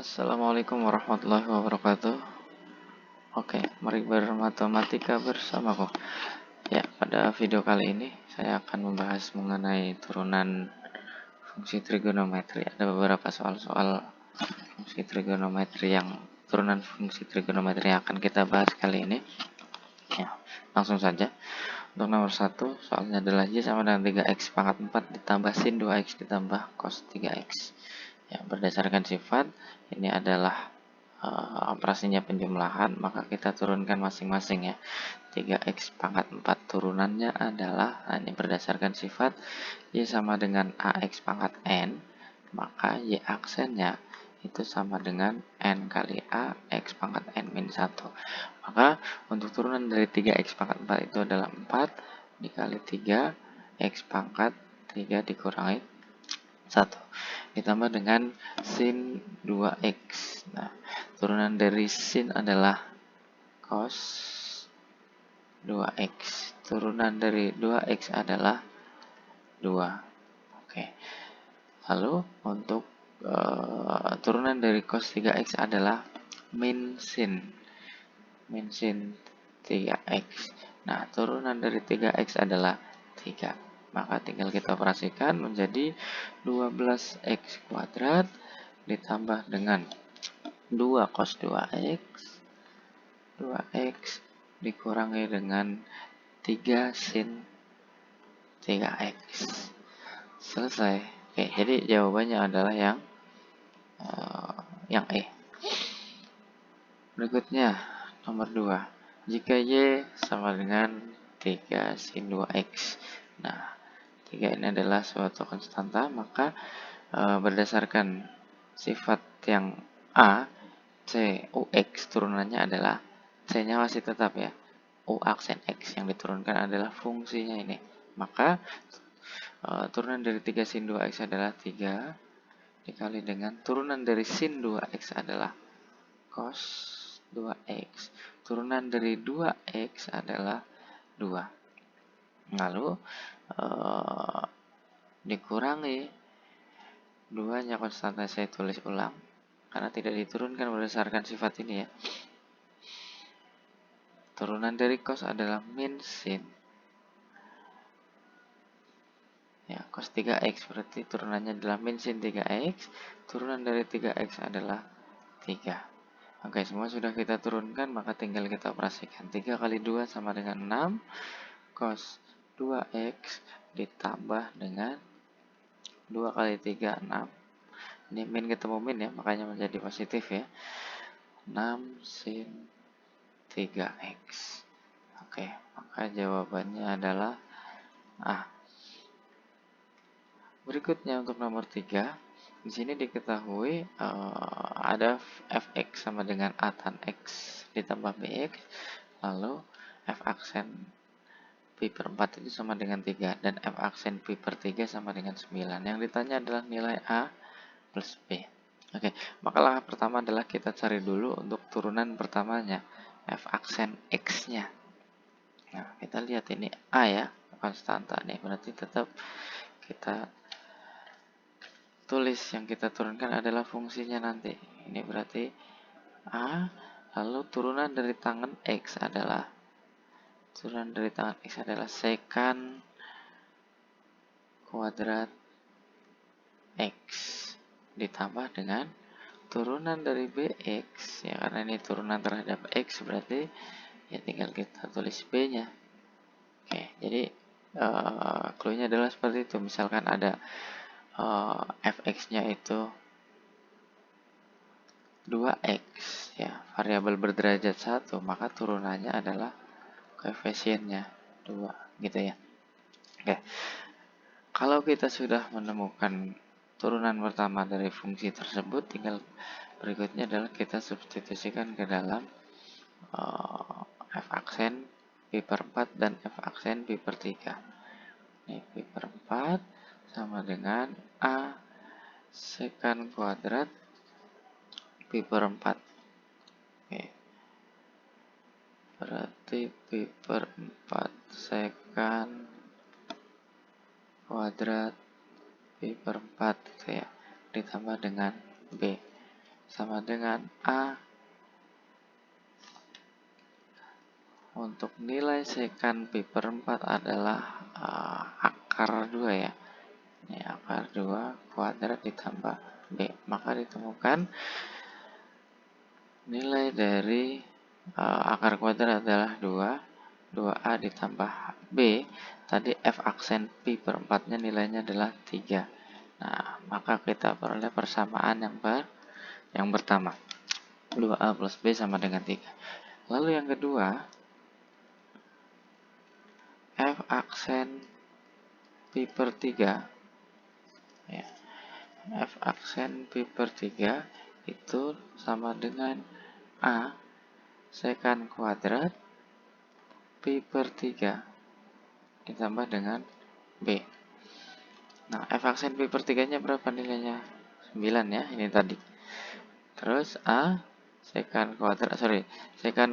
Assalamualaikum warahmatullahi wabarakatuh. Oke, mari bermatematika bersamaku. Ya, pada video kali ini saya akan membahas mengenai turunan fungsi trigonometri. Ada beberapa soal-soal fungsi trigonometri turunan fungsi trigonometri yang akan kita bahas kali ini. Ya, langsung saja. Untuk nomor 1, soalnya adalah Y sama dengan 3X pangkat 4 ditambah sin 2X ditambah cos 3X. Ya, berdasarkan sifat, ini adalah operasinya penjumlahan, maka kita turunkan masing-masing ya. 3X pangkat 4 turunannya adalah, ini berdasarkan sifat Y sama dengan AX pangkat N, maka Y aksennya itu sama dengan N kali A X pangkat N min 1. Maka untuk turunan dari 3X pangkat 4 itu adalah 4 dikali 3 X pangkat 3 dikurangi 1 ditambah dengan sin 2X. Nah, turunan dari sin adalah cos 2X. Turunan dari 2X adalah 2. Oke. Lalu untuk turunan dari cos 3X adalah min sin 3X. Nah, turunan dari 3X adalah 3. Maka tinggal kita operasikan menjadi 12X kuadrat ditambah dengan 2 cos 2X dikurangi dengan 3 sin 3X. Selesai. Oke, jadi jawabannya adalah yang E. Berikutnya, nomor 2. Jika Y sama dengan 3 sin 2X. Nah, 3 ini adalah suatu konstanta, maka berdasarkan sifat yang A, C, UX turunannya adalah C-nya masih tetap ya. U aksen X yang diturunkan adalah fungsinya ini. Maka turunan dari 3 sin 2X adalah 3 dikali dengan turunan dari sin 2X adalah cos 2X. Turunan dari 2X adalah 2. Lalu dikurangi 2-nya konstanta, saya tulis ulang karena tidak diturunkan berdasarkan sifat ini ya. Turunan dari cos adalah min sin. Ya, cos 3X berarti turunannya adalah min sin 3X. Turunan dari 3X adalah 3. Oke, semua sudah kita turunkan, maka tinggal kita operasikan. 3 kali 2 sama dengan 6. Cos 2X ditambah dengan 2 kali 3, 6. Ini min ketemu min ya, makanya menjadi positif ya. 6 sin 3X. Oke, maka jawabannya adalah A. Berikutnya untuk nomor 3. Di sini diketahui ada fx sama dengan a tan x ditambah bx. Lalu f aksen pi per 4 itu sama dengan 3 dan f aksen pi per 3 sama dengan 9. Yang ditanya adalah nilai A plus B. Oke, maka langkah pertama adalah kita cari dulu untuk turunan pertamanya, f aksen X-nya. Nah, kita lihat ini A ya, konstanta nih, berarti tetap kita tulis yang kita turunkan adalah fungsinya nanti. Ini berarti A, lalu turunan dari tangan X adalah secant kuadrat X ditambah dengan turunan dari BX ya, karena ini turunan terhadap X berarti ya tinggal kita tulis B-nya. Oke, jadi clue-nya adalah seperti itu. Misalkan ada fx-nya itu 2x ya, variabel berderajat 1, maka turunannya adalah koefisiennya 2 gitu ya. Oke. Kalau kita sudah menemukan turunan pertama dari fungsi tersebut, tinggal berikutnya adalah kita substitusikan ke dalam f aksen pi per 4 dan f aksen pi per 3. Ini pi per 4 sama dengan A secant kuadrat pi per 4. Oke. Berarti pi per 4 secant kuadrat pi per 4 gitu ya, ditambah dengan B. sama dengan A. Untuk nilai sekant pi per 4 adalah akar 2 ya. Ini akar 2 kuadrat ditambah B. Maka ditemukan nilai dari akar kuadrat adalah 2A ditambah B. Tadi F aksen pi per 4-nya nilainya adalah 3. Nah, maka kita peroleh persamaan yang pertama. 2A plus B sama dengan 3. Lalu yang kedua, F aksen pi per 3 ya. F aksen pi per 3 itu sama dengan A sekant kuadrat pi per 3 ditambah dengan B. Nah, F aksen pi per 3 nya berapa nilainya? 9 ya, ini tadi. Terus A sekant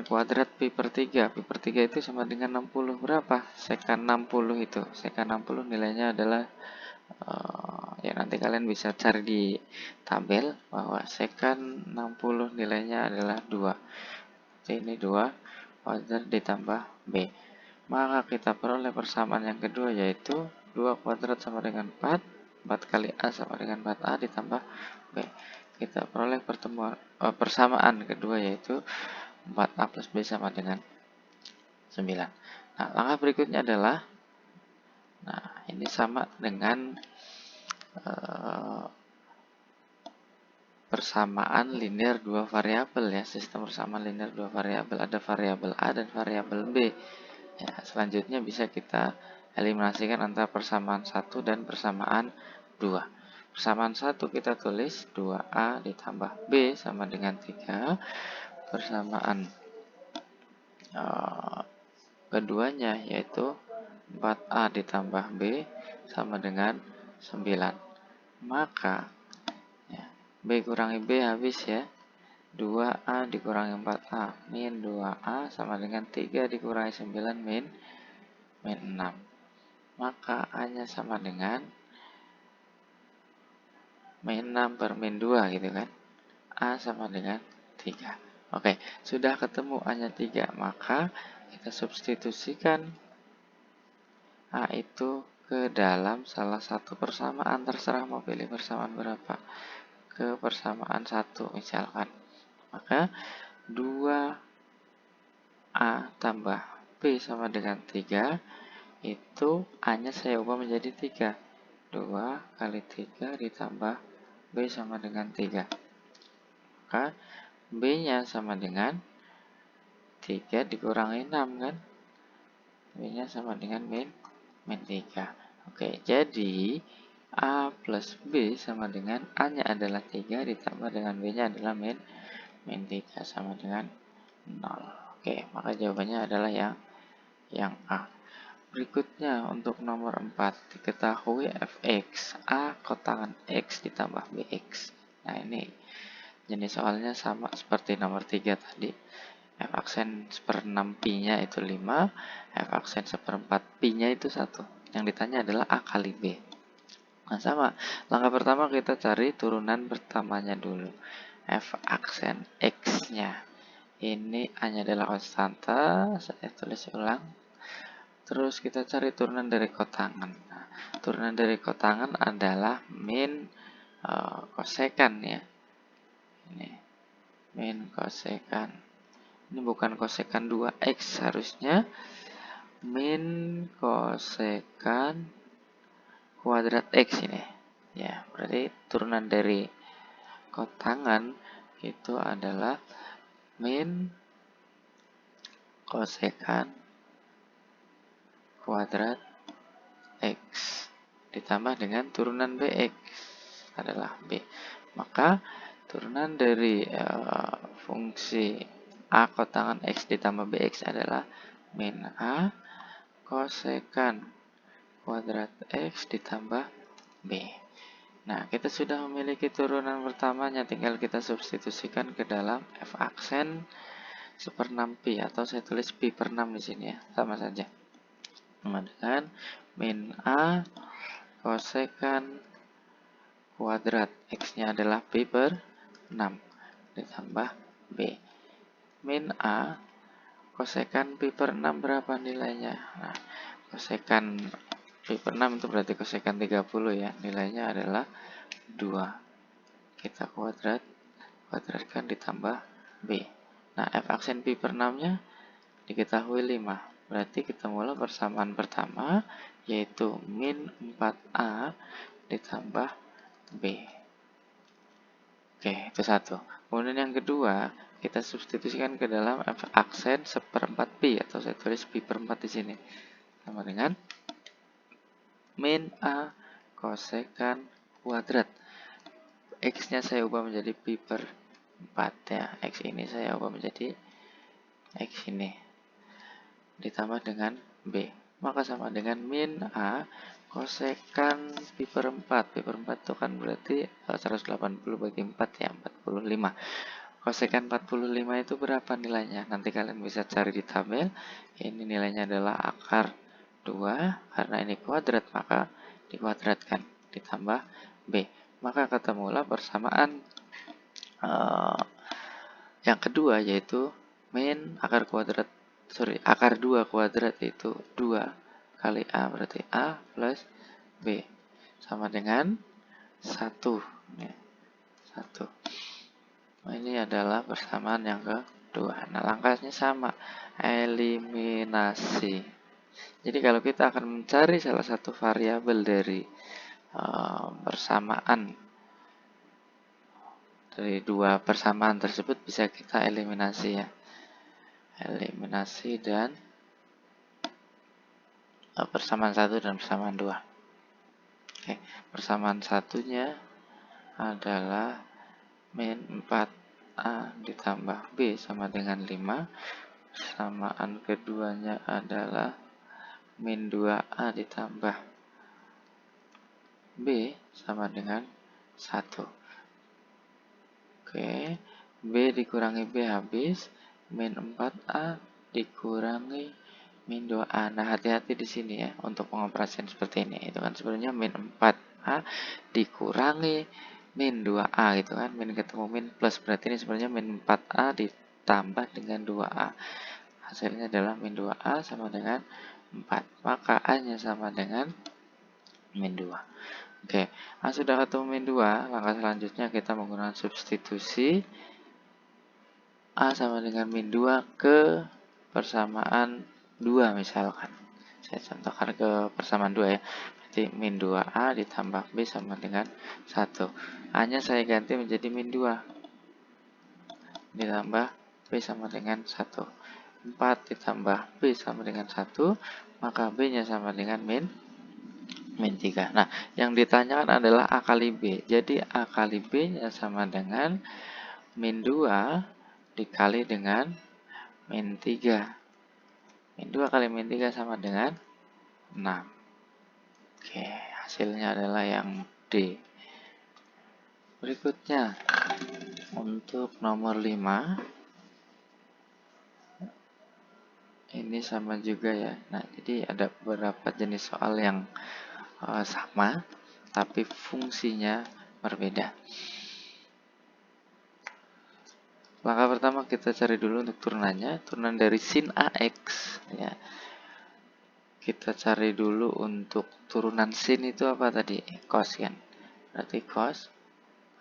kuadrat pi per 3. Pi per 3 itu sama dengan 60. Berapa? Sekant 60 itu. Sekant 60 nilainya adalah ya nanti kalian bisa cari di tabel bahwa sekant 60 nilainya adalah 2. Jadi ini 2 kuadrat ditambah B. Maka kita peroleh persamaan yang kedua yaitu 2 kuadrat sama dengan 4. 4 kali A sama dengan 4A ditambah B. Kita peroleh persamaan kedua yaitu 4A plus B sama dengan 9. Nah, langkah berikutnya adalah ini sama dengan persamaan linear dua variabel ya. Sistem persamaan linear dua variabel, ada variabel A dan variabel B. Ya, selanjutnya bisa kita eliminasikan antara persamaan 1 dan persamaan 2. Persamaan 1 kita tulis 2A ditambah B sama dengan 3. Persamaan keduanya yaitu 4A ditambah B sama dengan 9. Maka ya, B kurangi B habis ya. 2A dikurangi 4A min 2A sama dengan 3 dikurangi 9 min 6. Maka A-nya sama dengan min 6 per min 2 gitu kan. A sama dengan 3. Oke, sudah ketemu A-nya 3. Maka kita substitusikan A itu ke dalam salah satu persamaan. Terserah mau pilih persamaan berapa. Ke persamaan 1 misalkan. Maka 2A tambah B sama dengan 3. Itu A-nya saya ubah menjadi 3. 2 kali 3 ditambah B sama dengan 3. Maka B-nya sama dengan 3 dikurangi 6 kan. B-nya sama dengan min 3. Oke, jadi A plus B sama dengan A-nya adalah 3 ditambah dengan B-nya adalah min 3 sama dengan 0. Oke, maka jawabannya adalah yang A. Berikutnya untuk nomor 4 diketahui fx A kotangan x ditambah bx. Nah, ini jenis soalnya sama seperti nomor 3 tadi. F aksen 1/6 pi-nya itu 5, F aksen 1/4 pi-nya itu 1. Yang ditanya adalah A kali B. Nah, sama. Langkah pertama kita cari turunan pertamanya dulu. F aksen x-nya. Ini A-nya adalah konstanta, saya tulis ulang. Terus kita cari turunan dari kotangan. Nah, turunan dari kotangan adalah min kosekan ya. Ini min kosekan. Ini bukan kosekan 2x, harusnya min kosekan kuadrat x ini. Ya, berarti turunan dari kotangan itu adalah min kosekan kuadrat x ditambah dengan turunan bx adalah b. Maka turunan dari fungsi A kotangan x ditambah bx adalah min A kosekan kuadrat x ditambah b. Nah, kita sudah memiliki turunan pertamanya, tinggal kita substitusikan ke dalam f aksen 1/6 pi, atau saya tulis pi per 6 di sini ya, sama saja. Dengan min A kosekan kuadrat x-nya adalah pi per 6. ditambah B. Min A, kosekan pi per 6 berapa nilainya? Nah, kosekan pi per 6 itu berarti kosekan 30 ya. Nilainya adalah 2. Kita kuadratkan ditambah B. Nah, F aksen pi per 6-nya diketahui 5. Berarti ketemulah persamaan pertama, yaitu min 4A ditambah B. Oke, itu satu. Kemudian yang kedua, kita substitusikan ke dalam F aksen seperempat pi, atau saya tulis pi per 4 di sini. Sama dengan min A kosekan kuadrat. X-nya saya ubah menjadi pi per 4 ya. X ini saya ubah menjadi X ini. Ditambah dengan B. Maka sama dengan min A kosekan pi per 4. Pi per 4 itu kan berarti 180 bagi 4 ya, 45. Kosekan 45 itu berapa nilainya? Nanti kalian bisa cari di tabel. Ini nilainya adalah akar 2. Karena ini kuadrat, maka dikuadratkan. Ditambah B. Maka ketemulah persamaan yang kedua, yaitu min akar 2 kuadrat itu 2 kali A, berarti A plus B sama dengan 1. Ya, 1. Nah, ini adalah persamaan yang kedua. Nah, langkahnya sama, eliminasi. Jadi kalau kita akan mencari salah satu variabel dari persamaan dari dua persamaan tersebut, bisa kita eliminasi ya. Eliminasi dan persamaan 1 dan persamaan 2. Oke, persamaan satunya adalah min 4A ditambah B sama dengan 5. Persamaan keduanya adalah min 2A ditambah B sama dengan 1. Oke, B dikurangi B habis, min 4A dikurangi min 2A. Nah, hati-hati di sini ya untuk pengoperasian seperti ini. Itu kan sebenarnya min 4A dikurangi min 2A gitu kan. Min ketemu min plus, berarti ini sebenarnya min 4A ditambah dengan 2A. Hasilnya adalah min 2A sama dengan 4. Maka A-nya sama dengan min 2. Oke, sudah ketemu min 2, langkah selanjutnya kita menggunakan substitusi A sama dengan min 2 ke persamaan 2 misalkan. Saya contohkan ke persamaan 2 ya. Berarti min 2A ditambah B sama dengan 1. A-nya saya ganti menjadi min 2 ditambah B sama dengan 1. 4 ditambah B sama dengan 1, maka B-nya sama dengan min 3. Nah, yang ditanyakan adalah A kali B. Jadi A kali B-nya sama dengan min 2 dikali dengan min 3. Min 2 kali min 3 sama dengan 6. Oke, hasilnya adalah yang D. Berikutnya, untuk nomor 5. Ini sama juga ya. Nah, jadi ada beberapa jenis soal yang sama, tapi fungsinya berbeda. Langkah pertama kita cari dulu untuk turunannya, turunan dari sin AX ya. Kita cari dulu untuk turunan sin itu apa tadi? Cos kan. Berarti cos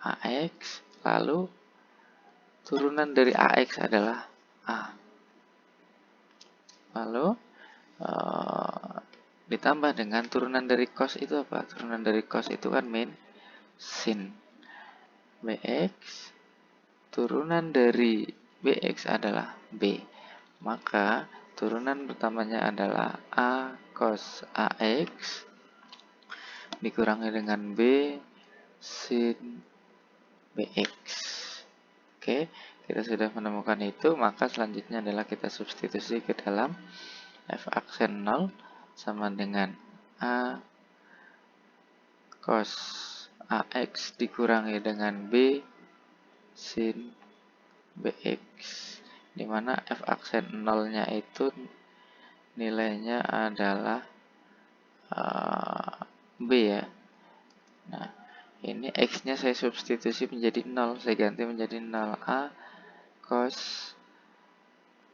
AX, lalu turunan dari AX adalah A. Lalu ditambah dengan turunan dari cos itu apa? Turunan dari cos itu kan min sin BX. Turunan dari BX adalah B. Maka turunan pertamanya adalah A cos AX dikurangi dengan B sin BX. Oke, kita sudah menemukan itu, maka selanjutnya adalah kita substitusi ke dalam F aksen 0 sama dengan A cos AX dikurangi dengan B sin BX, dimana F aksen 0-nya itu nilainya adalah B ya. Nah, Ini X-nya saya substitusi menjadi 0. Saya ganti menjadi 0. A cos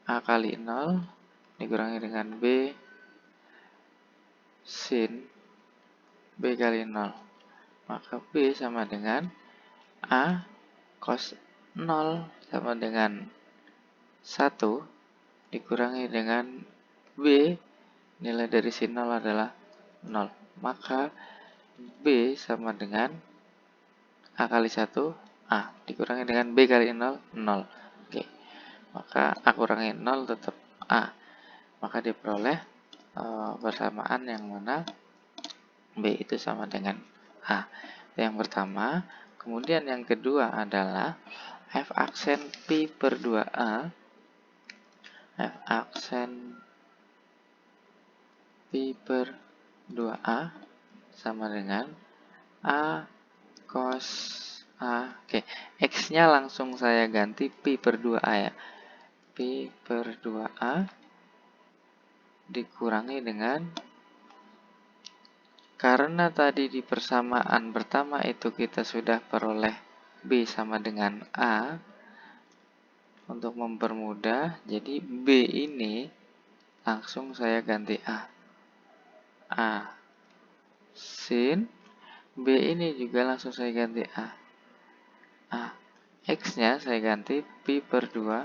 A kali 0 dikurangi dengan B sin B kali 0. Maka B sama dengan A cos 0 sama dengan 1 dikurangi dengan B, nilai dari sin 0 adalah 0. Maka B sama dengan A kali 1, A dikurangi dengan B kali 0, 0. Oke, maka A kurangi 0 tetap A. Maka diperoleh bersamaan yang mana B itu sama dengan A. Itu yang pertama. Kemudian yang kedua adalah F aksen Pi per 2A. F aksen Pi per 2A sama dengan A cos A. Oke, X-nya langsung saya ganti Pi per 2A ya. Pi per 2A dikurangi dengan, karena tadi di persamaan pertama itu kita sudah peroleh B sama dengan A, untuk mempermudah, jadi B ini langsung saya ganti A. A sin B ini juga langsung saya ganti A. A. X-nya saya ganti Pi per 2A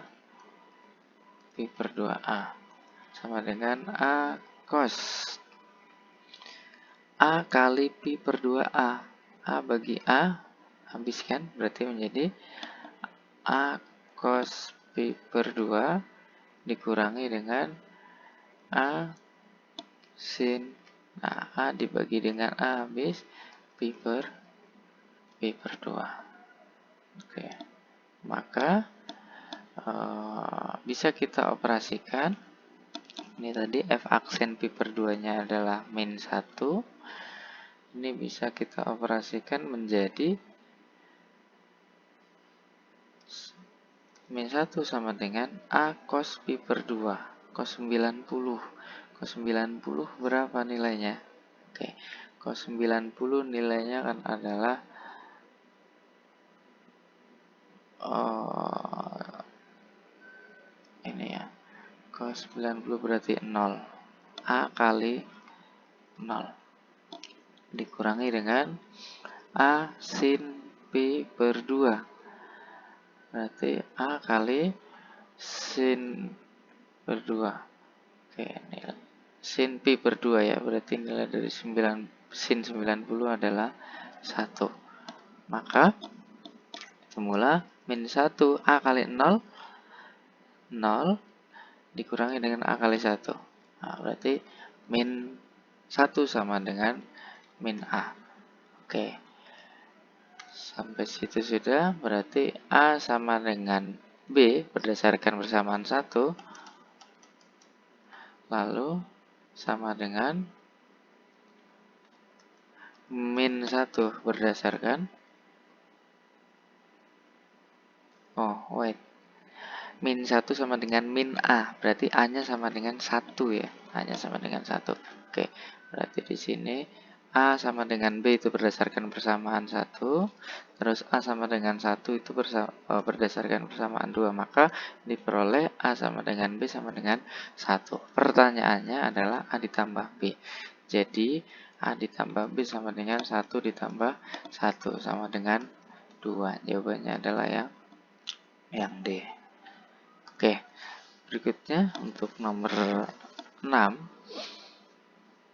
sama dengan A cos A kali Pi per 2A. A bagi A habiskan, berarti menjadi A cos Pi per 2 dikurangi dengan A sin. Nah, A dibagi dengan A habis Pi per 2. Oke, maka bisa kita operasikan. Ini tadi F aksen Pi per 2 nya adalah min 1. Ini bisa kita operasikan menjadi min 1 sama dengan A cos Pi per 2. Cos 90. Cos 90 berapa nilainya? Oke, cos 90 nilainya kan adalah ini ya. Cos 90 berarti 0. A kali 0 dikurangi dengan A sin Pi per 2. Berarti A kali sin per 2. Oke, nilai sin Pi per 2 ya. Berarti nilai dari sin 90 adalah 1. Maka semula min 1 A kali 0 0 dikurangi dengan A kali 1. Nah, berarti min 1 sama dengan min A. Oke, sampai situ sudah. Berarti A sama dengan B berdasarkan persamaan 1. Lalu sama dengan min 1 berdasarkan min 1 sama dengan min A, berarti A-nya sama dengan 1 ya. A-nya sama dengan 1. Oke, berarti di sini A sama dengan B itu berdasarkan persamaan 1, terus A sama dengan 1 itu berdasarkan persamaan 2, maka diperoleh A sama dengan B sama dengan 1. Pertanyaannya adalah A ditambah B. Jadi A ditambah B sama dengan 1 ditambah 1 sama dengan 2. Jawabannya adalah yang D. Oke, berikutnya untuk nomor 6.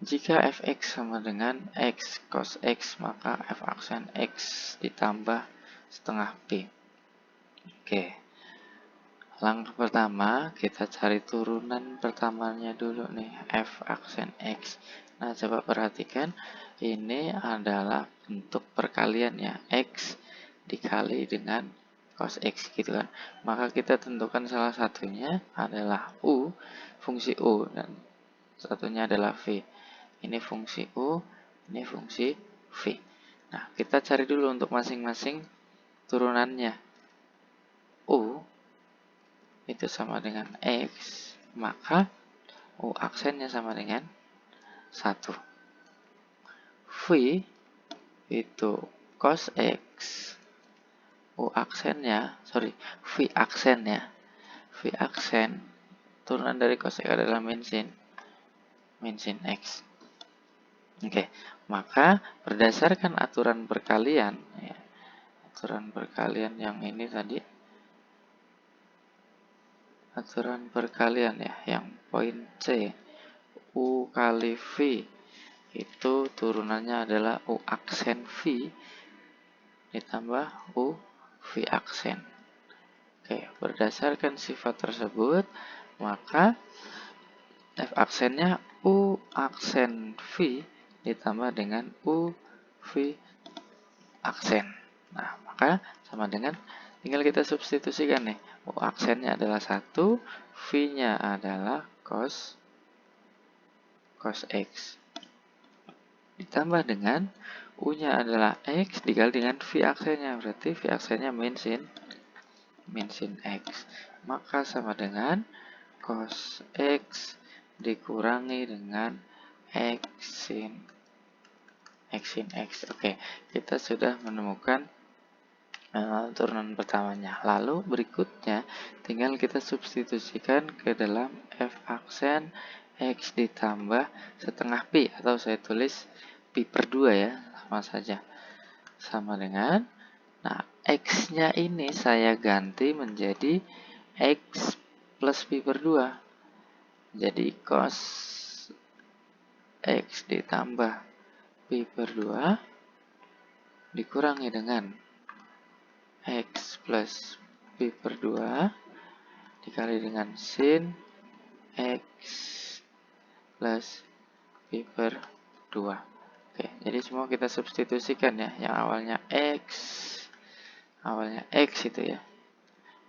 Jika fx sama dengan x cos x, maka f aksen x ditambah setengah p. Oke, langkah pertama kita cari turunan pertamanya dulu nih, f aksen x. Nah, coba perhatikan, ini adalah bentuk perkalian ya, x dikali dengan cos x gitu kan. Maka kita tentukan salah satunya adalah u, fungsi u, dan satunya adalah v. Ini fungsi u, ini fungsi v. Nah, kita cari dulu untuk masing-masing turunannya. U itu sama dengan x, maka u aksennya sama dengan 1. V itu cos X. U aksennya, sorry, V aksen ya. V aksen turunan dari cos X adalah min sin X. Oke, maka berdasarkan aturan perkalian ya, aturan perkalian yang ini tadi, aturan perkalian ya, yang poin C, U kali V itu turunannya adalah U aksen V ditambah U V aksen. Oke, berdasarkan sifat tersebut, maka F aksennya U aksen V ditambah dengan U V aksen. Nah, maka sama dengan tinggal kita substitusikan nih. U aksennya adalah 1, V-nya adalah cos X. Ditambah dengan U-nya adalah X dikali dengan V aksennya. Berarti V aksennya min sin X. Maka sama dengan cos X dikurangi dengan X sin X. Oke, kita sudah menemukan turunan pertamanya. Lalu berikutnya tinggal kita substitusikan ke dalam F aksen X ditambah setengah Pi, atau saya tulis Pi per 2 ya, sama saja. Sama dengan, nah X-nya ini saya ganti menjadi X plus Pi per 2. Jadi cos X ditambah Pi per 2 dikurangi dengan X plus Pi per 2 dikali dengan sin X plus Pi per 2. Oke, jadi semua kita substitusikan ya. Yang awalnya X itu ya,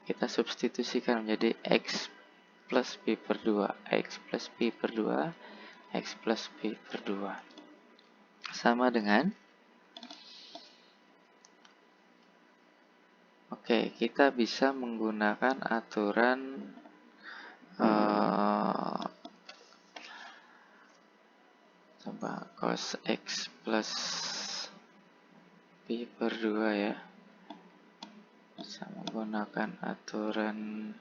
kita substitusikan menjadi X plus Pi per 2, X plus Pi per 2, X plus Pi per 2. Sama dengan, oke, kita bisa menggunakan aturan coba cos X plus Pi per 2 ya. Bisa menggunakan aturan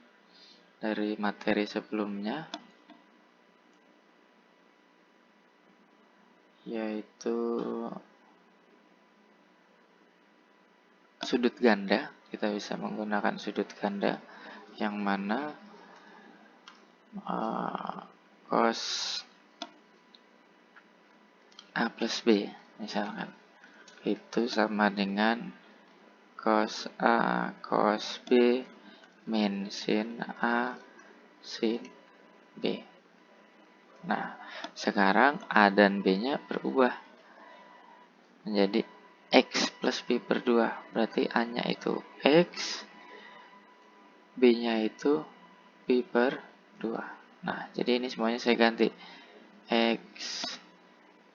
dari materi sebelumnya, yaitu sudut ganda. Kita bisa menggunakan sudut ganda yang mana cos A plus B misalkan itu sama dengan cos A cos B min sin A sin B. Nah, sekarang A dan B-nya berubah menjadi X plus Pi per 2. Berarti A-nya itu X, B-nya itu Pi per 2. Nah, jadi ini semuanya saya ganti. X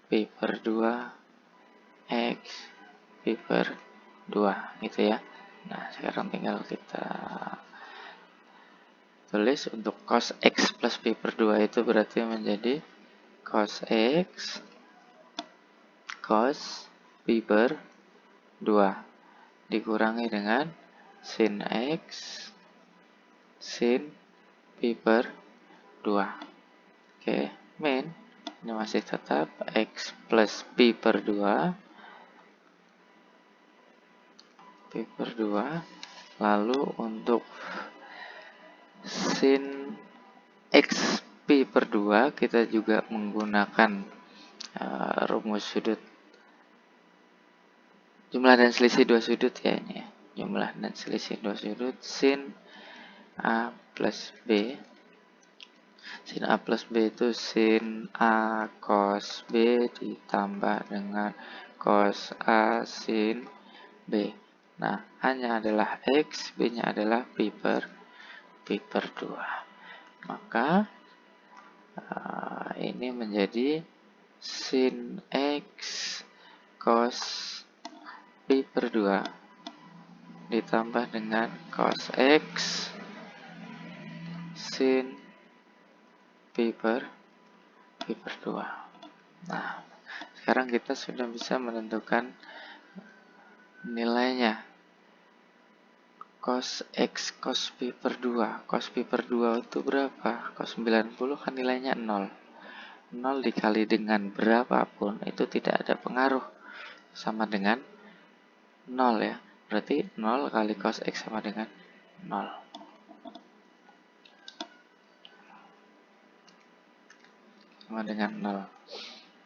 Pi per 2, X Pi per 2, gitu ya. Nah, sekarang tinggal kita tulis untuk cos X plus Pi per 2 itu berarti menjadi cos X cos Pi per 2 dikurangi dengan sin X sin Pi per 2. Oke, min ini masih tetap X plus Pi per 2 Pi per 2. Lalu untuk sin X Pi per 2 kita juga menggunakan rumus sudut jumlah dan selisih dua sudut ya ini ya. Jumlah dan selisih dua sudut sin A plus B. Sin A plus B itu sin A cos B ditambah dengan cos A sin B. Nah, A-nya adalah X, B-nya adalah Pi per 2. Maka ini menjadi sin X cos Pi per 2 ditambah dengan cos X sin Pi per 2. Nah, sekarang kita sudah bisa menentukan nilainya cos X cos pi per 2. Cos pi per 2 itu berapa? Cos 90 kan nilainya 0. 0 dikali dengan berapapun itu tidak ada pengaruh, sama dengan 0 ya. Berarti 0 kali cos X sama dengan 0. Sama dengan 0.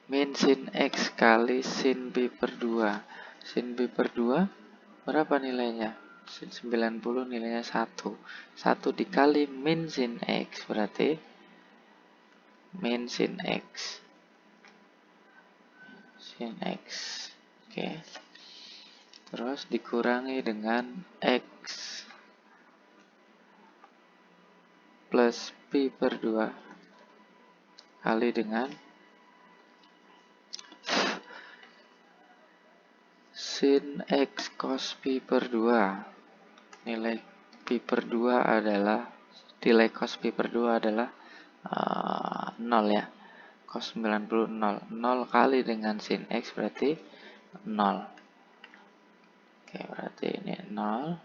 Min sin X kali sin pi per 2. Sin pi per 2 berapa nilainya? Sin 90 nilainya 1. 1 dikali min sin X berarti min sin X. Sin X. Oke. Terus dikurangi dengan X plus pi per 2 kali dengan sin X cos pi per 2. Nilai pi per 2 adalah, nilai cos pi per 2 adalah 0 ya. Cos 90 0. 0 kali dengan sin X berarti 0. Oke, berarti ini 0.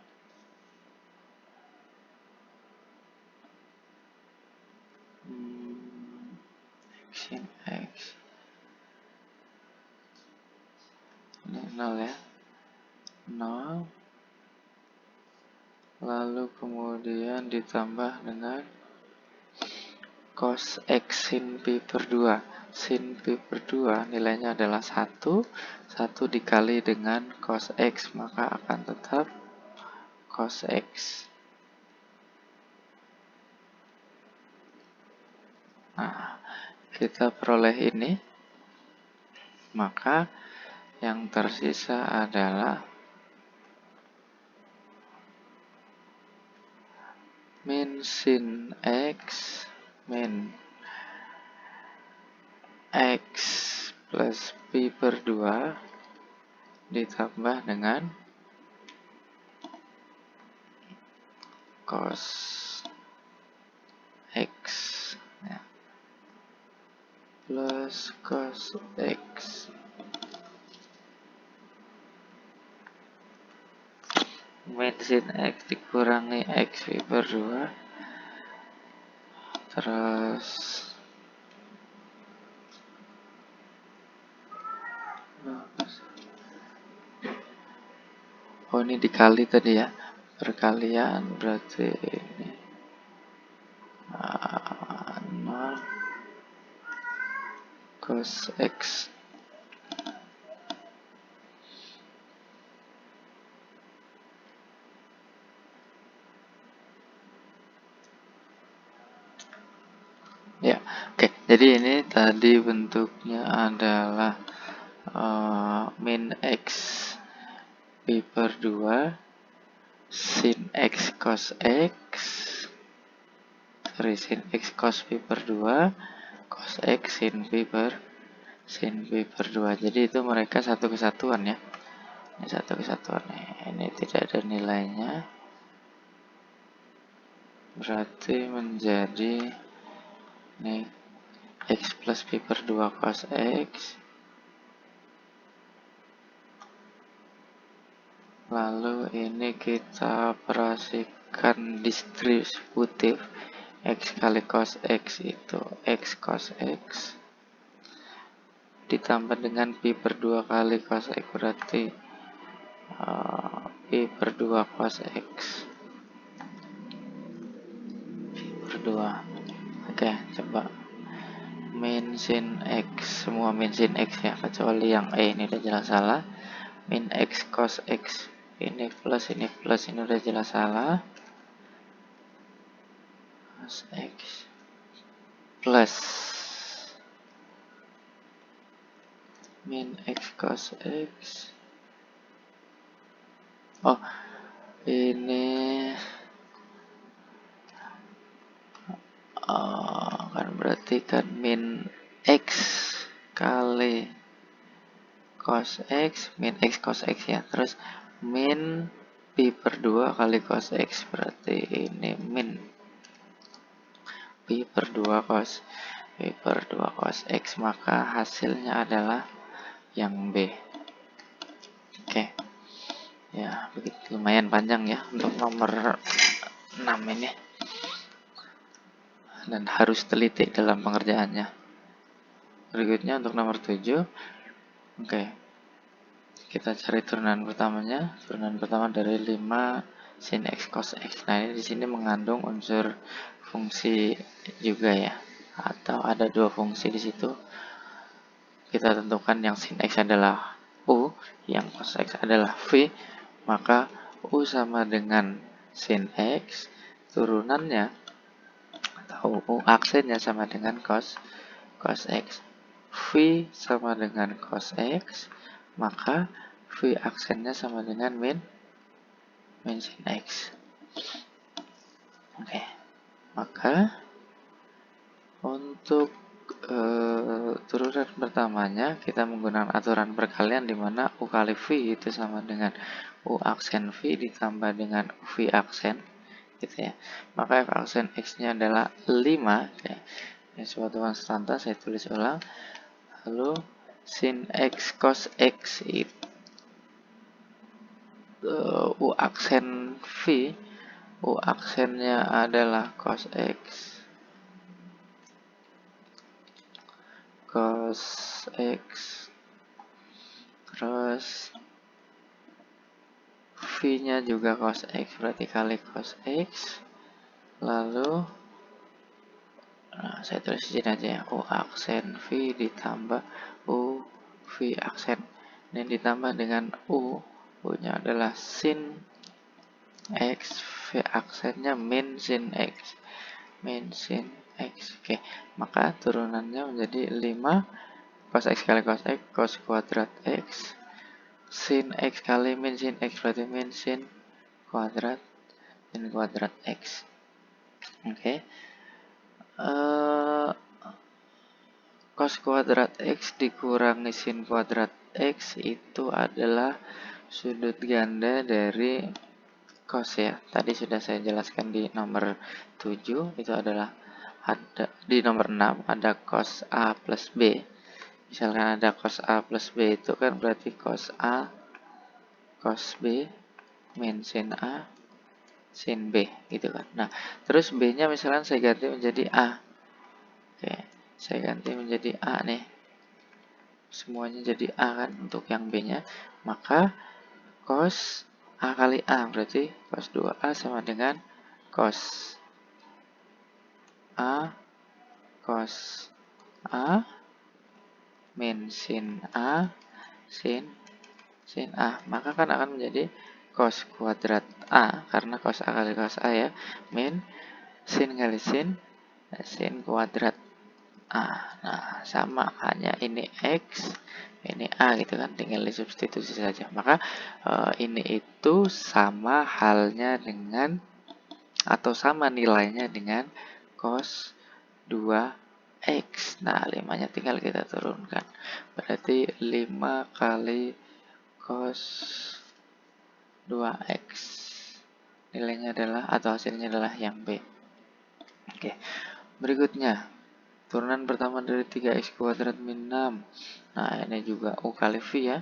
Sin X. Ini 0 ya. 0. Lalu kemudian ditambah dengan cos X sin pi per 2. Sin pi per 2 nilainya adalah 1. 1 dikali dengan cos X, maka akan tetap cos X. Nah, kita peroleh ini. Maka yang tersisa adalah min sin X min X plus pi per 2 ditambah dengan cos X ya, plus cos X min sin X dikurangi X pi per 2 terus oh ini dikali tadi ya, perkalian berarti ini 0 cos X. Ya, oke. Jadi ini tadi bentuknya adalah min X pi per 2 sin X cos X, sin X cos pi per 2 cos X sin pi per 2. Jadi itu mereka satu kesatuan ya. Ini satu kesatuan nih. Ini tidak ada nilainya. Berarti menjadi nih X plus pi per 2 cos X. Lalu ini kita operasikan distributif. X kali cos X itu X cos X ditambah dengan pi per 2 kali cos X berarti pi per 2 cos X pi per 2. Oke, coba min sin X, semua min sin X ya, kecuali yang ini udah jelas salah. Min X cos X, ini plus ini udah jelas salah. Cos X plus min X cos X. Oh, ini kan berarti kan min X kali cos X, min X cos X ya. Terus min pi per 2 kali cos X, berarti ini min pi per 2 cos pi per 2 cos X, maka hasilnya adalah yang B. Oke. Ya, begitu lumayan panjang ya untuk nomor 6 ini, dan harus teliti dalam pengerjaannya. Berikutnya untuk nomor 7. Oke, kita cari turunan pertamanya. Turunan pertama dari 5 sin x cos x. Nah, ini di sini mengandung unsur fungsi juga ya, atau ada dua fungsi di situ. Kita tentukan yang sin x adalah u, yang cos x adalah v, maka u sama dengan sin x, turunannya atau u aksennya sama dengan cos x. V sama dengan cos x, maka V aksennya sama dengan min sin x. Oke, maka untuk turunan pertamanya kita menggunakan aturan perkalian di mana U kali V itu sama dengan U aksen V ditambah dengan V aksen gitu ya. Maka F aksen X-nya adalah 5. Oke. Ini suatu konstanta, saya tulis ulang. Lalu sin X cos X itu U aksen V, U aksennya adalah cos X. Cos X, terus V-nya juga cos X, berarti kali cos X. Lalu saya tulis di sini aja ya, U aksen V ditambah U V aksen. Ini ditambah dengan U-nya adalah sin X, V aksennya min sin X. Min sin X. Oke, maka turunannya menjadi 5 cos X kali cos X, cos kuadrat X, sin X kali min sin X, berarti min sin kuadrat X. Oke. Cos kuadrat X dikurangi sin kuadrat X itu adalah sudut ganda dari cos ya. Tadi sudah saya jelaskan di nomor 7, itu adalah ada di nomor 6 ada cos A plus B. Misalkan ada cos A plus B itu kan berarti cos A cos B min sin A sin B gitu kan. Nah, terus B-nya misalkan saya ganti menjadi A. Oke, saya ganti menjadi A nih. Semuanya jadi A kan untuk yang B-nya. Maka cos A kali A berarti cos 2A sama dengan cos A cos A min sin A sin A. Maka kan akan menjadi cos kuadrat A, karena cos A kali cos A ya, min sin kali sin kuadrat A. Nah, sama, hanya ini X, ini A gitu kan, tinggal disubstitusi saja. Maka ini itu sama halnya dengan, atau sama nilainya dengan cos 2X. Nah, 5-nya tinggal kita turunkan. Berarti 5 kali cos 2X. Nilainya adalah, atau hasilnya adalah yang B. Oke, berikutnya turunan pertama dari 3x kuadrat min 6. Nah, ini juga U kali V ya.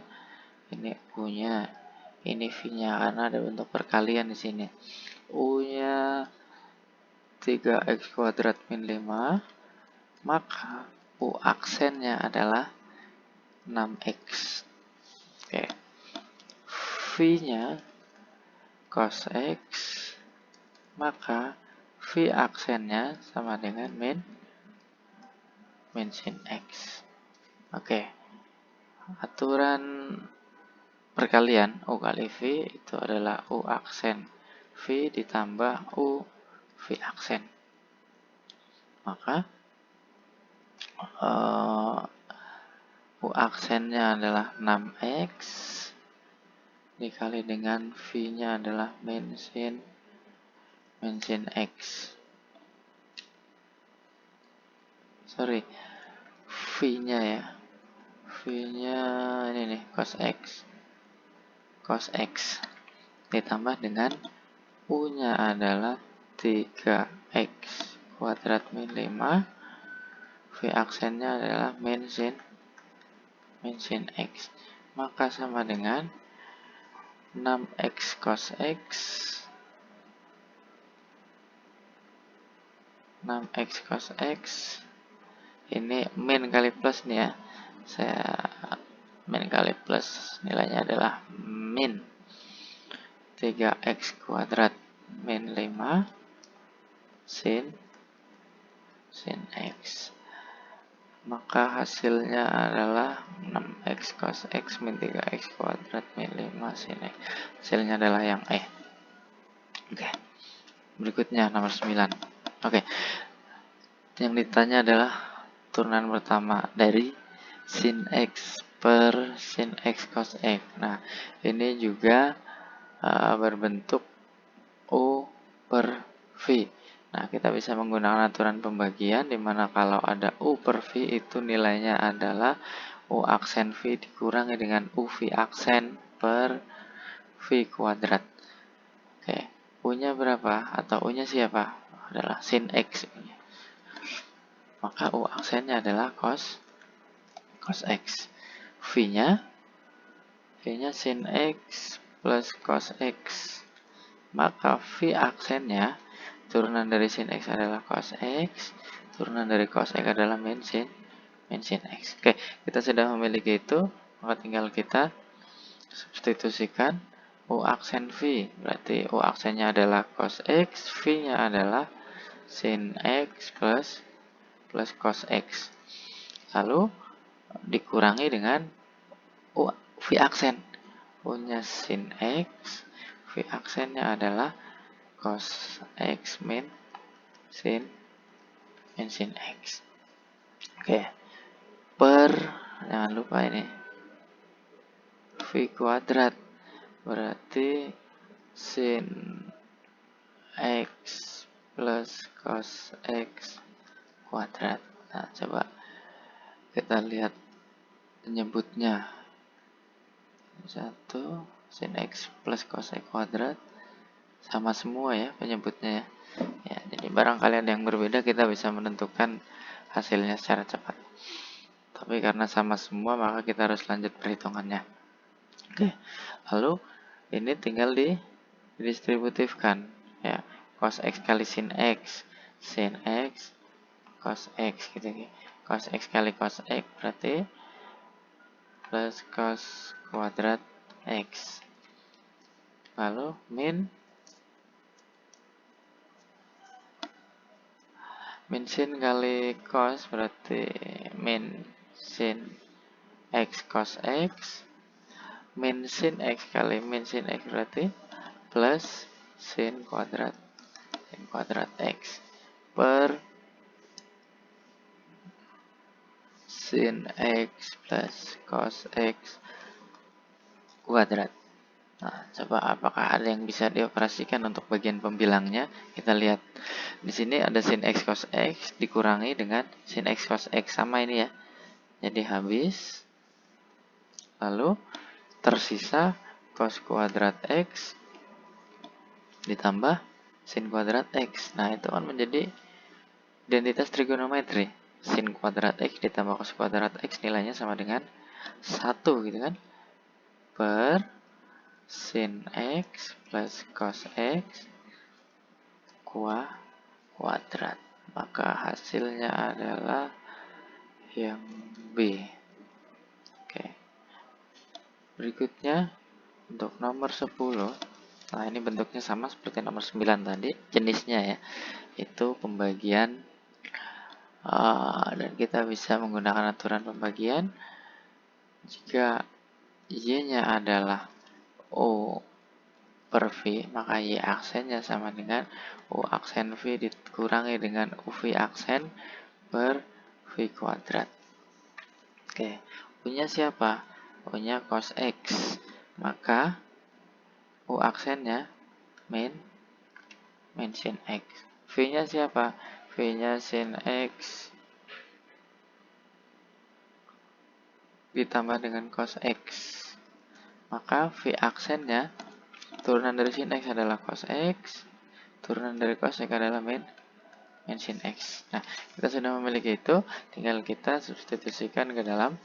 Ini U-nya, ini V-nya, karena ada bentuk perkalian di sini. U-nya 3x kuadrat min 5, maka U aksennya adalah 6x. Oke. V-nya cos X, maka V aksennya sama dengan min sin X. Oke. Aturan perkalian U kali V itu adalah U aksen V ditambah U V aksen. Maka U aksennya adalah 6x dikali dengan V-nya adalah min sin X. Sorry, V-nya ya. V-nya ini nih, cos X ditambah dengan U-nya adalah 3x kuadrat min 5, V aksennya adalah min sin X. Maka sama dengan 6x cos x, 6x cos x, ini min kali plus nih ya, saya min kali plus, nilainya adalah min 3x kuadrat min 5 sin x, maka hasilnya adalah 6x cos x min 3x kuadrat min 5 sin x, hasilnya adalah yang E. Oke, berikutnya nomor 9. Oke, yang ditanya adalah turunan pertama dari sin x per sin x cos x. Nah, ini juga berbentuk U per V. Nah, kita bisa menggunakan aturan pembagian di mana kalau ada U per V itu nilainya adalah U aksen V dikurangi dengan U V aksen per V kuadrat. Oke, U-nya berapa? Atau U-nya siapa? Adalah sin X. Maka U aksennya adalah cos X. V-nya sin X plus cos X. Maka V aksennya turunan dari sin X adalah cos X, turunan dari cos X adalah min sin X. Oke, kita sudah memiliki itu, maka tinggal kita substitusikan U aksen V. Berarti U aksennya adalah cos X, V-nya adalah sin X plus cos X. Lalu dikurangi dengan V aksen. U-nya sin X, V aksennya adalah cos X min sin X. Oke, per, jangan lupa ini, V kuadrat. Berarti sin X plus cos X kuadrat. Nah, coba kita lihat penyebutnya. 1 sin X plus cos X kuadrat sama semua ya penyebutnya ya. Ya, jadi barangkali ada yang berbeda, kita bisa menentukan hasilnya secara cepat. Tapi karena sama semua, maka kita harus lanjut perhitungannya. Oke, lalu ini tinggal didistributifkan ya. Cos X kali sin X cos X gitu ya. Cos X kali cos X berarti plus cos kuadrat X. Lalu min sin kali cos berarti min sin X cos X. Min sin X kali min sin X berarti plus sin kuadrat X per sin X plus cos X kuadrat. Nah, coba apakah ada yang bisa dioperasikan untuk bagian pembilangnya? Kita lihat. Di sini ada sin X cos X dikurangi dengan sin X cos X, sama ini ya. Jadi habis. Lalu tersisa cos kuadrat X ditambah sin kuadrat X. Nah, itu kan menjadi identitas trigonometri. Sin kuadrat X ditambah cos kuadrat X nilainya sama dengan 1 gitu kan. Per sin X plus cos X kuadrat. Maka hasilnya adalah yang B. Oke. Berikutnya untuk nomor 10. Nah, ini bentuknya sama seperti nomor 9 tadi, jenisnya ya. Itu pembagian dan kita bisa menggunakan aturan pembagian jika Y-nya adalah U per V, maka Y aksennya sama dengan U aksen V dikurangi dengan UV aksen per V kuadrat. Oke, U-nya siapa? U-nya cos X, maka U aksennya min sin X. V-nya siapa? V-nya sin X ditambah dengan cos X. Maka V aksennya turunan dari sin X adalah cos X, turunan dari cos X adalah min sin X. Nah, kita sudah memiliki itu, tinggal kita substitusikan ke dalam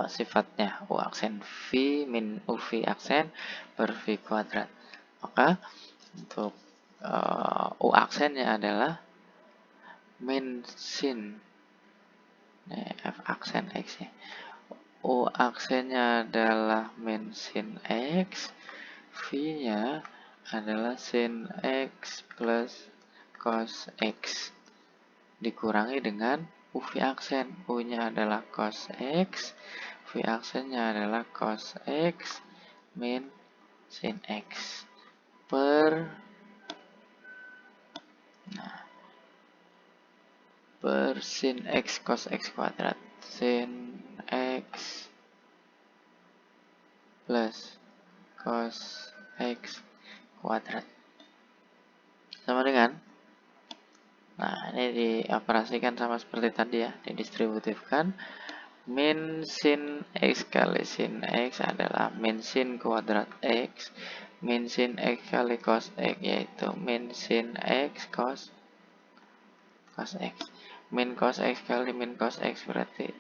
sifatnya U aksen V min UV aksen per V kuadrat. Maka untuk U aksennya adalah min sin F aksen X ya. U aksennya adalah min sin X, V-nya adalah sin X plus cos X dikurangi dengan UV aksen. U-nya adalah cos X, V aksennya adalah cos X min sin X per sin X cos X kuadrat. Sin X plus cos X kuadrat sama dengan, nah ini dioperasikan sama seperti tadi ya, didistributifkan. Min sin X kali sin X adalah min sin kuadrat X min sin X kali cos X, yaitu min sin X cos X. Min cos X kali min cos X berarti,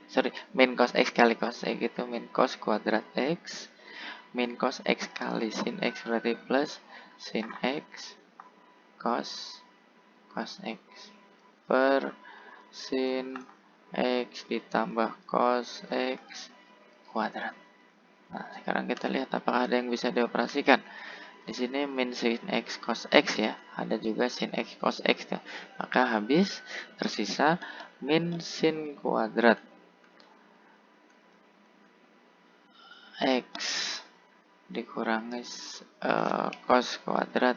min cos X kali cos X itu min cos kuadrat X. Min cos X kali sin X berarti plus sin X cos X per sin X ditambah cos X kuadrat. Nah, sekarang kita lihat apakah ada yang bisa dioperasikan. Di sini min sin X cos X ya, ada juga sin X cos X ya. Maka habis tersisa min sin kuadrat X dikurangi cos kuadrat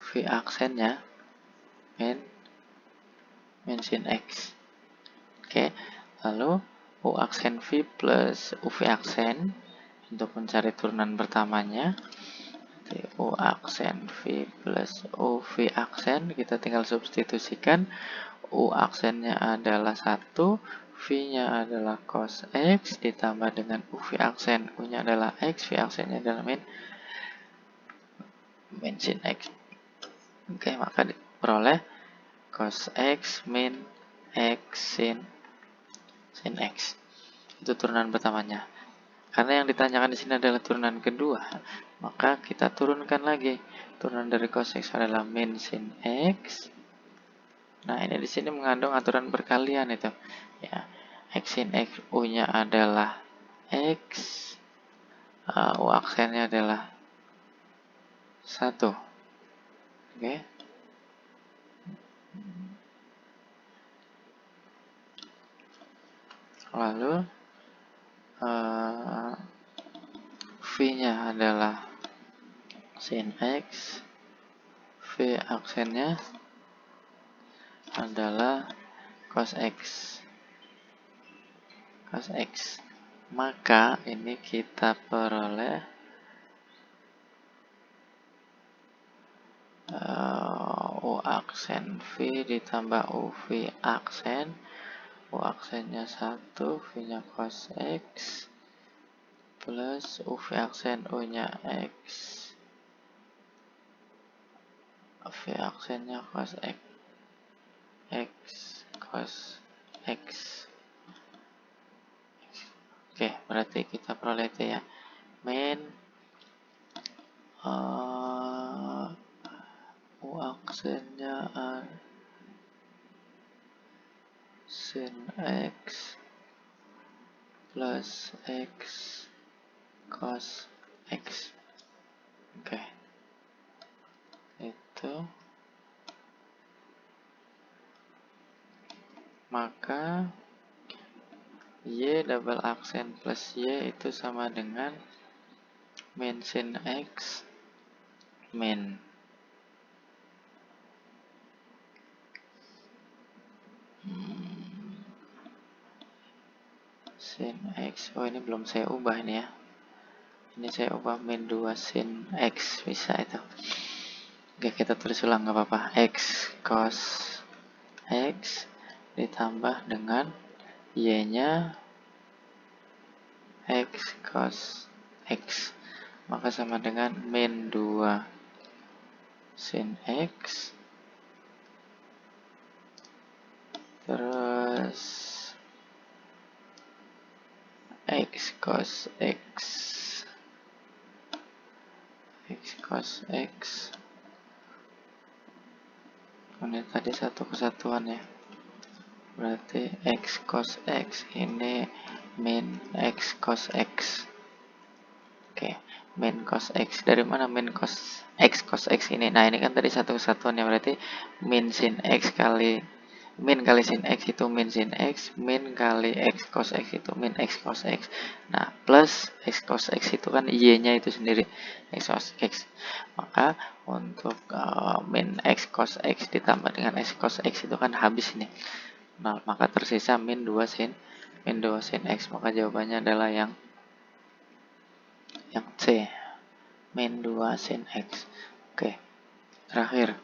V aksennya min sin X. Oke, lalu U aksen V plus UV aksen untuk mencari turunan pertamanya. U aksen V plus UV aksen, kita tinggal substitusikan. U aksennya adalah 1, V-nya adalah cos X, ditambah dengan UV aksen, U-nya adalah X, V aksennya adalah min sin X. Oke, maka diperoleh cos X min X sin X. Itu turunan pertamanya. Karena yang ditanyakan di sini adalah turunan kedua, maka kita turunkan lagi. Turunan dari cos X adalah min sin X. Nah, ini di sini mengandung aturan perkalian itu. Ya, X sin X, U-nya adalah X, U aksennya adalah 1. Oke. Lalu V-nya adalah sin X, V aksennya adalah cos X. Maka ini kita peroleh U aksen V ditambah UV aksen. U aksennya 1, V-nya cos X, plus UV aksen U-nya X, V aksennya cos X, cos X. Oke, berarti kita peroleh itu ya, min U aksennya sin X plus X cos X. Oke, itu maka Y double aksen plus Y itu sama dengan min sin X min sin X. Oh, ini belum saya ubah ini ya. Ini saya ubah min 2 sin X, bisa itu. Oke, kita tulis ulang nggak apa-apa. X cos X ditambah dengan Y-nya X cos X, maka sama dengan min 2 sin X terus X cos X. Ini tadi satu kesatuan ya, berarti X cos X ini min X cos X. Oke, min cos X. Dari mana min cos X ini? Nah, ini kan tadi satu kesatuan ya, berarti min sin X kali min kali sin X itu min sin X, min kali X cos X itu min X cos X. Nah, plus X cos X itu kan Y-nya itu sendiri, X cos X. Maka untuk min X cos X ditambah dengan X cos X itu kan habis ini. Nah, maka tersisa min 2 sin X. Maka jawabannya adalah yang C, min 2 sin X. Oke, terakhir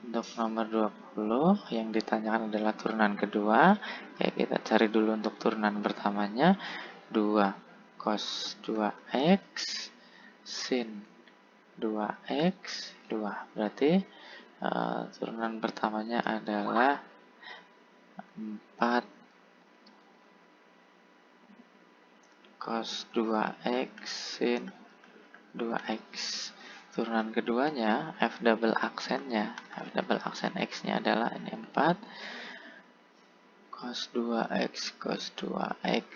untuk nomor 20 yang ditanyakan adalah turunan kedua. Oke, kita cari dulu untuk turunan pertamanya. 2 cos 2X sin 2X 2. Berarti turunan pertamanya adalah 4 cos 2X sin 2X. Turunan keduanya F double aksen X-nya adalah ini 4 cos 2X cos 2X.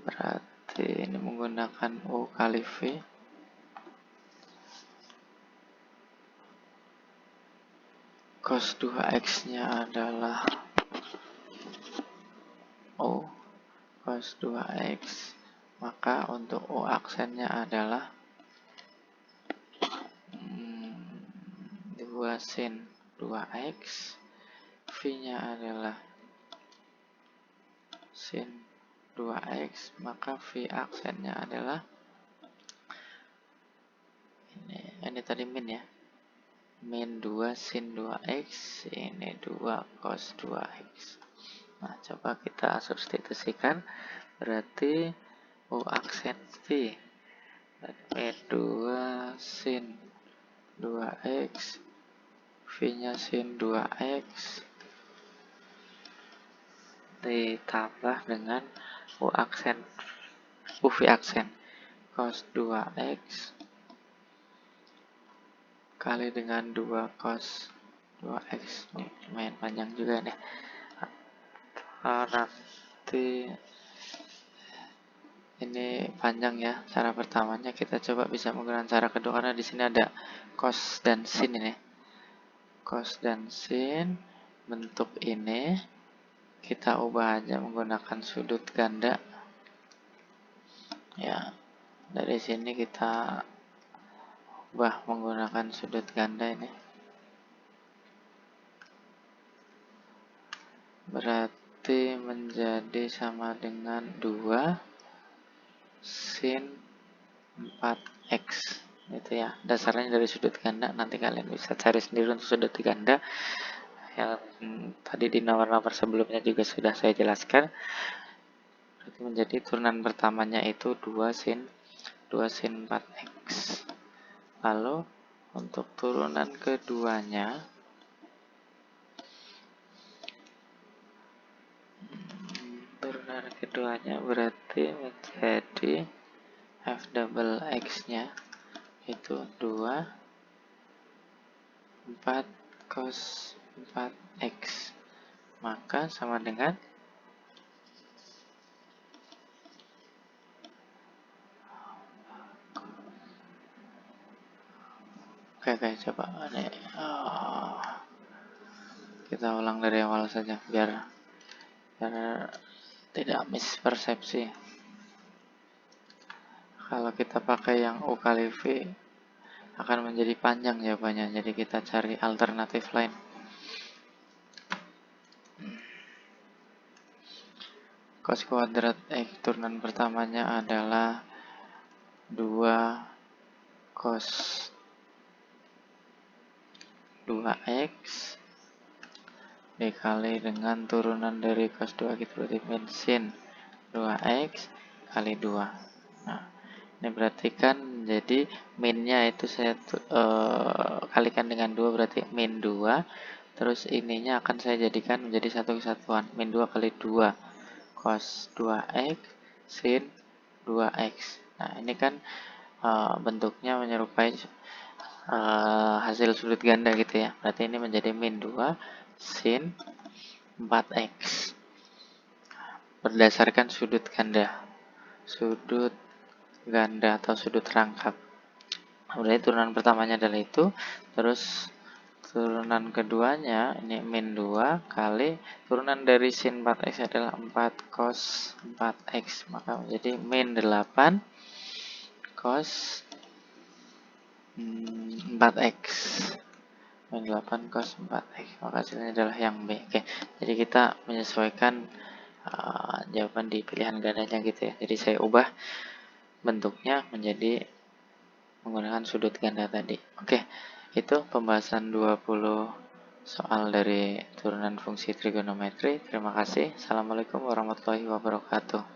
Berarti ini menggunakan U kali V. Cos 2X-nya adalah U cos 2X. Maka untuk U aksennya adalah 2 sin 2x, V-nya adalah sin 2x, maka V aksennya adalah ini tadi min ya, min 2 sin 2x, ini 2 cos 2x. Nah, coba kita substitusikan, berarti U aksen V min 2 sin 2x, V-nya sin 2x, ditambah dengan U aksen, UV aksen cos 2x kali dengan 2 cos 2x. Nih, lumayan panjang juga nih. Nanti ini panjang ya. Cara pertamanya kita coba bisa menggunakan cara kedua, karena di sini ada cos dan sin ini. Cos dan sin bentuk ini kita ubah aja menggunakan sudut ganda. Ya, dari sini kita ubah menggunakan sudut ganda ini. Berarti menjadi sama dengan 2 sin 4x. Itu ya, dasarnya dari sudut ganda. Nanti kalian bisa cari sendiri untuk sudut ganda. Yang tadi di nomor-nomor sebelumnya juga sudah saya jelaskan. Berarti menjadi turunan pertamanya itu 2 sin 4x. Lalu untuk turunan keduanya berarti menjadi f double x nya itu 2 4 cos 4x, maka sama dengan oke, coba nih, kita ulang dari awal saja biar tidak mispersepsi. Kalau kita pakai yang U kali V akan menjadi panjang jawabannya, jadi kita cari alternatif lain. Cos kuadrat X turunan pertamanya adalah 2 cos 2x dikali dengan turunan dari cos 2 gitu, berarti min sin 2x kali 2. Nah, ini berarti kan jadi minnya itu saya kalikan dengan 2, berarti min 2. Terus ininya akan saya jadikan menjadi satu kesatuan, min 2 kali 2 cos 2x sin 2x. Nah, ini kan bentuknya menyerupai hasil sudut ganda gitu ya. Berarti ini menjadi min 2 sin 4x berdasarkan sudut ganda atau sudut rangkap. Berarti turunan pertamanya adalah itu, terus turunan keduanya ini min 2 kali turunan dari sin 4x adalah 4 cos 4x, maka menjadi min 8 cos 4x, min 8 cos 4x, maka hasilnya adalah yang B. Oke, jadi kita menyesuaikan jawaban di pilihan gandanya gitu ya. Jadi saya ubah bentuknya menjadi menggunakan sudut ganda tadi. Oke, itu pembahasan 20 soal dari turunan fungsi trigonometri. Terima kasih. Assalamualaikum warahmatullahi wabarakatuh.